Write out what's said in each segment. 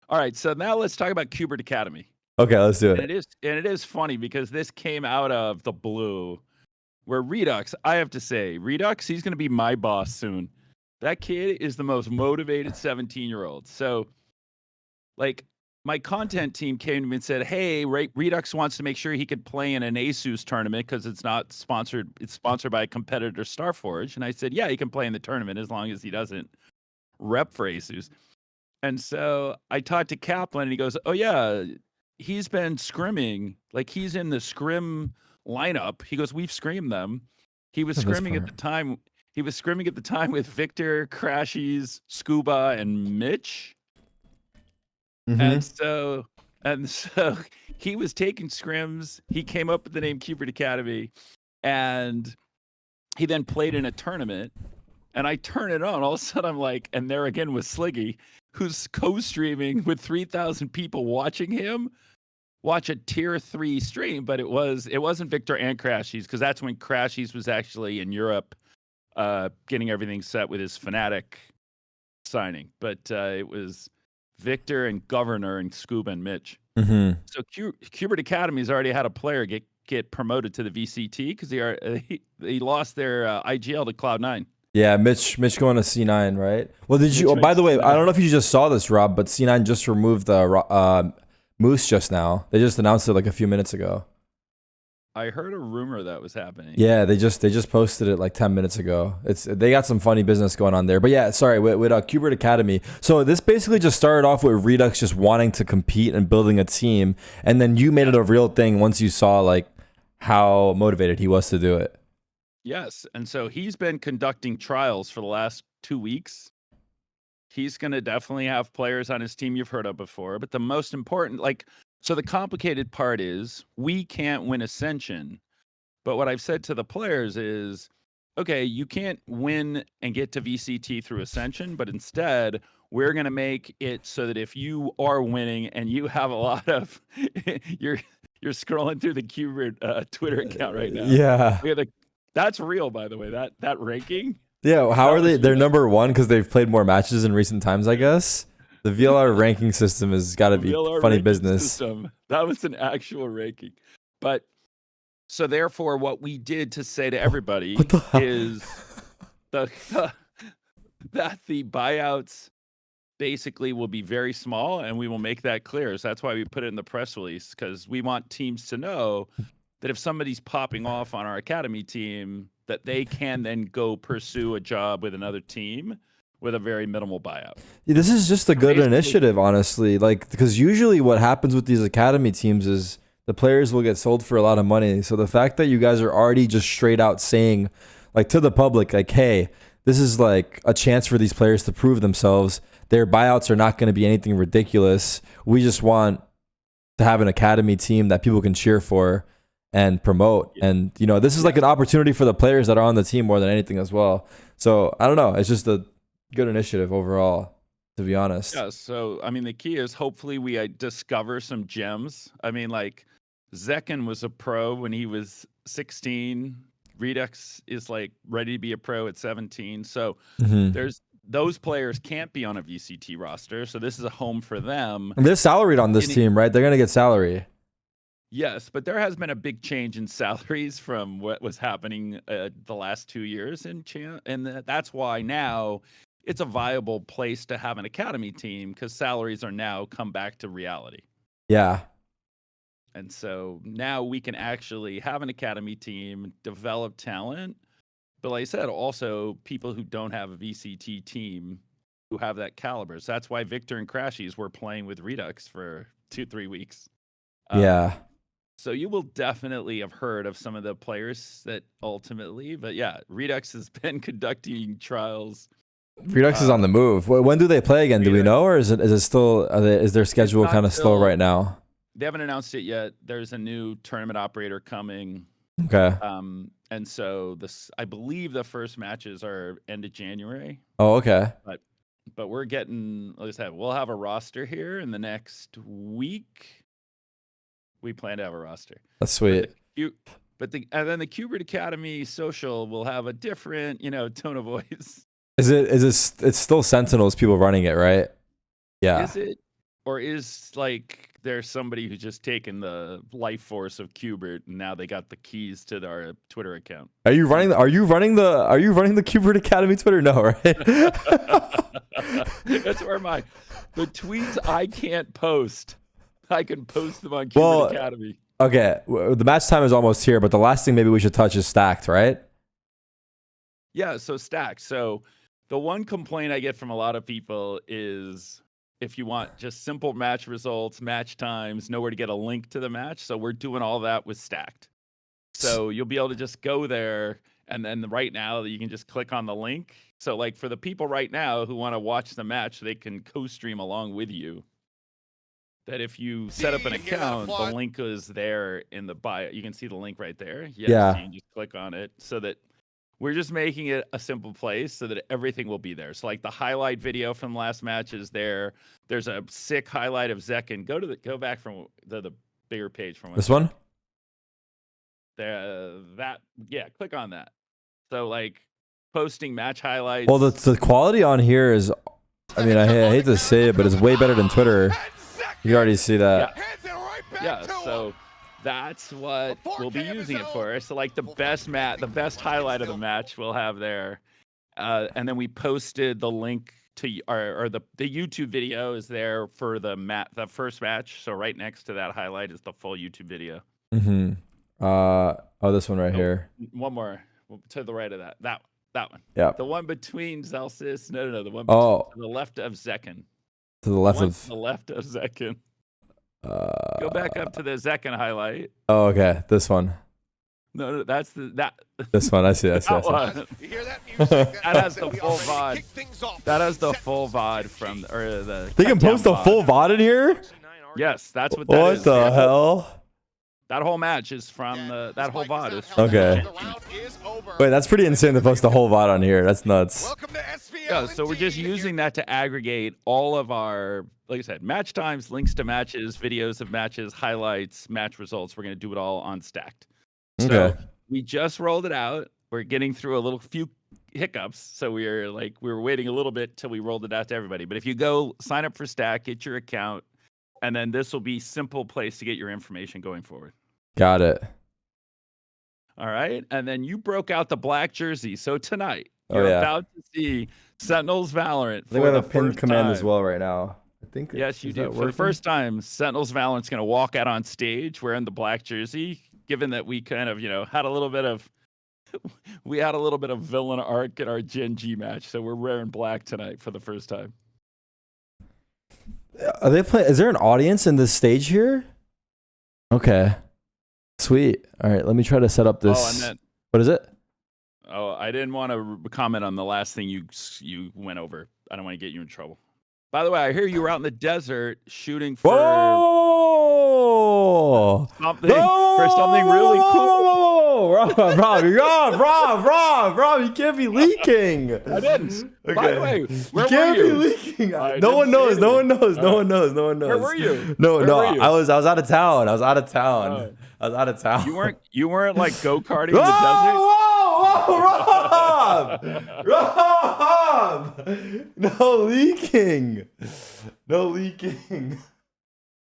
All right, so now let's talk about Cubert Academy. Okay, let's do And it. it is funny because this came out of the blue. Where Redux, I have to say, Redux, he's going to be my boss soon. That kid is the most motivated 17-year-old. So, like, my content team came to me and said, "Hey, Redux wants to make sure he could play in an ASUS tournament because it's not sponsored. It's sponsored by a competitor, Starforge." And I said, "Yeah, he can play in the tournament as long as he doesn't rep for ASUS." And so I talked to Kaplan, and he goes, "Oh yeah, he's been scrimming. Like he's in the scrim lineup." He goes, "We've screamed them." He was This scrimming at the part. time. He was scrimming at the time with Victor, Crashies, Scuba, and Mitch. And so he was taking scrims. He came up with the name Cubert Academy, and he then played in a tournament. And I turn it on. All of a sudden, I'm like, and there again was Sliggy, who's co-streaming with 3,000 people watching him watch a tier 3 stream. But it wasn't Victor and Crashies, because that's when Crashies was actually in Europe, getting everything set with his Fnatic signing. But it was Victor and Governor and Scuba and Mitch. So Cubert Academy's already had a player get promoted to the VCT because he lost their IGL to Cloud9. Yeah, Mitch going to C9, right? Well, did you? Oh, by the way, I don't know if you just saw this, Rob, but C9 just removed the Moose just now. They just announced it like a few minutes ago. I heard a rumor that was happening. Yeah, they just posted it like 10 minutes ago. They got some funny business going on there. But yeah, sorry, with Cubert Academy. So this basically just started off with Redux just wanting to compete and building a team, and then you made it a real thing once you saw like how motivated he was to do it. Yes, and so he's been conducting trials for the last 2 weeks. He's going to definitely have players on his team you've heard of before, but the most important, so the complicated part is we can't win Ascension. But what I've said to the players is, okay, you can't win and get to VCT through Ascension, but instead we're going to make it so that if you are winning and you have a lot of, you're scrolling through the Cubert Twitter account right now. Yeah. That's real, by the way, that ranking. Yeah, how are they? They're number one because they've played more matches in recent times, I guess. The VLR ranking system has got to be funny business. System. That was an actual ranking. But so therefore, what we did to say to everybody is that the buyouts basically will be very small, and we will make that clear. So that's why we put it in the press release, because we want teams to know that if somebody's popping off on our academy team, that they can then go pursue a job with another team with a very minimal buyout. Yeah, this is just a good initiative, honestly. Like, because usually what happens with these academy teams is the players will get sold for a lot of money. So the fact that you guys are already just straight out saying, like, to the public, like, hey, this is like a chance for these players to prove themselves. Their buyouts are not going to be anything ridiculous. We just want to have an academy team that people can cheer for and promote. And, you know, this is like an opportunity for the players that are on the team more than anything as well. So I don't know. It's just a good initiative overall, to be honest. Yeah. So, I mean, the key is hopefully we discover some gems. I mean, like Zekken was a pro when he was 16. Redux is like ready to be a pro at 17. So those players can't be on a VCT roster. So this is a home for them. And they're salaried on this team, right? They're going to get salary. Yes, but there has been a big change in salaries from what was happening the last 2 years in and that's why now it's a viable place to have an academy team, because salaries are now come back to reality. Yeah. And so now we can actually have an academy team, develop talent, but like I said, also people who don't have a VCT team who have that caliber. So that's why Victor and Crashies were playing with Redux for 2-3 weeks. Yeah. So you will definitely have heard of some of the players that ultimately, but yeah, Redux has been conducting trials. Redux is on the move. When do they play again? Do we know, or is it still? Is their schedule kind of slow right now? They haven't announced it yet. There's a new tournament operator coming. Okay. And so I believe the first matches are end of January. Oh, okay. But we're getting, like I said, we'll have a roster here in the next week. We plan to have a roster. That's sweet. And then the Cubert Academy social will have a different, tone of voice. It's still Sentinels people running it, right? Yeah. Is it? Or is like there's somebody who's just taken the life force of Cubert and now they got the keys to our Twitter account? Are you running the Cubert Academy Twitter? No, right? That's where the tweets I can't post. I can post them on Cubert Academy. Okay, the match time is almost here, but the last thing maybe we should touch is stacked, right? Yeah, so stacked. So the one complaint I get from a lot of people is if you want just simple match results, match times, nowhere to get a link to the match. So we're doing all that with stacked. So you'll be able to just go there, and then right now you can just click on the link. So like for the people right now who want to watch the match, they can co-stream along with you. That if you set up an account, the link is there in the bio. You can see the link right there. Yes, Yeah. you can just click on it so that we're just making it a simple place so that everything will be there. So like the highlight video from last match is there. There's a sick highlight of Zekin. Go back from the bigger page from this one. Click on that. So like posting match highlights. Well, the quality on here is, I mean, I hate to say it, but it's way better than Twitter. You can already see that. Yeah. So that's what we'll be using it for. So like the best highlight of the match we'll have there, and then we posted the link to the YouTube video is there for the first match. So right next to that highlight is the full YouTube video. Mm-hmm. This one right here. One more to the right of that. That one. Yeah. The one between Celsius. No. The one to the left of Zekin. To the left of Zekin. Go back up to the Zekin highlight. Oh, okay. This one. No, that's this one. I see. You hear that music? That has the full VOD. That has the full VOD from the. They can post a full VOD in here? Yes, that's what that is. What the hell? That whole match is from that whole VOD is from okay. Wait, that's pretty insane to post the whole VOD on here. That's nuts. Yeah, so we're just using that to aggregate all of our, like I said, match times, links to matches, videos of matches, highlights, match results. We're going to do it all on Stacked. So we just rolled it out. We're getting through a few hiccups. So we were waiting a little bit till we rolled it out to everybody. But if you go sign up for Stack, get your account, and then this will be simple place to get your information going forward. Got it. All right. And then you broke out the black jersey. So tonight, you're about to see Sentinels Valorant. I think we have a pinned command as well right now. I think. Yes, you do. For the first time, Sentinels Valorant's going to walk out on stage wearing the black jersey, given that we kind of, had a little bit of villain arc in our Gen G match. So we're wearing black tonight for the first time. Are they playing? Is there an audience in this stage here? Okay. Sweet. All right, let me try to set up this. What is it? Oh, I didn't want to comment on the last thing you went over. I don't want to get you in trouble. By the way, I hear you were out in the desert shooting for something really cool. Rob, you can't be leaking. I didn't. Okay. By the way, where you can't were be you? leaking. No one knows. No one knows. Where were you? No. I was out of town. I was out of town. You weren't like go-karting in the desert? Rob! No leaking.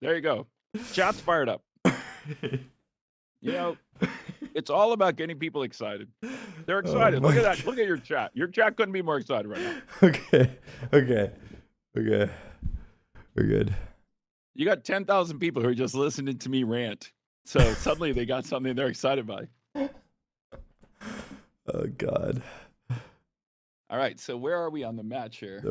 There you go. Chat's fired up. It's all about getting people excited. They're excited. Look at that. Look at your chat. Your chat couldn't be more excited right now. Okay. We're good. You got 10,000 people who are just listening to me rant. So suddenly they got something they're excited by. Oh, God. All right. So where are we on the match here?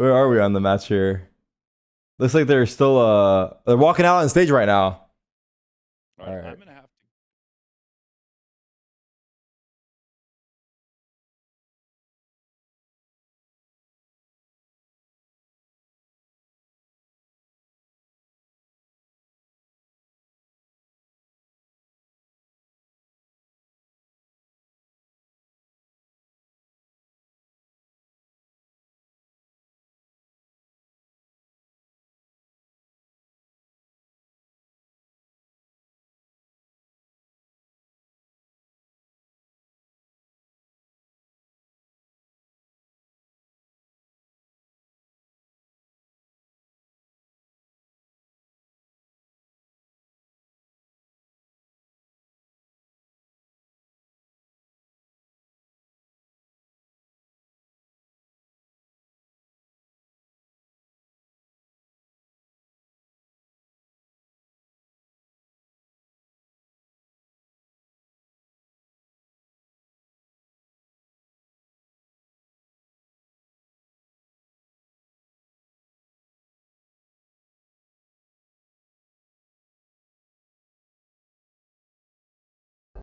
Looks like they're still they're walking out on stage right now. All right. I'm gonna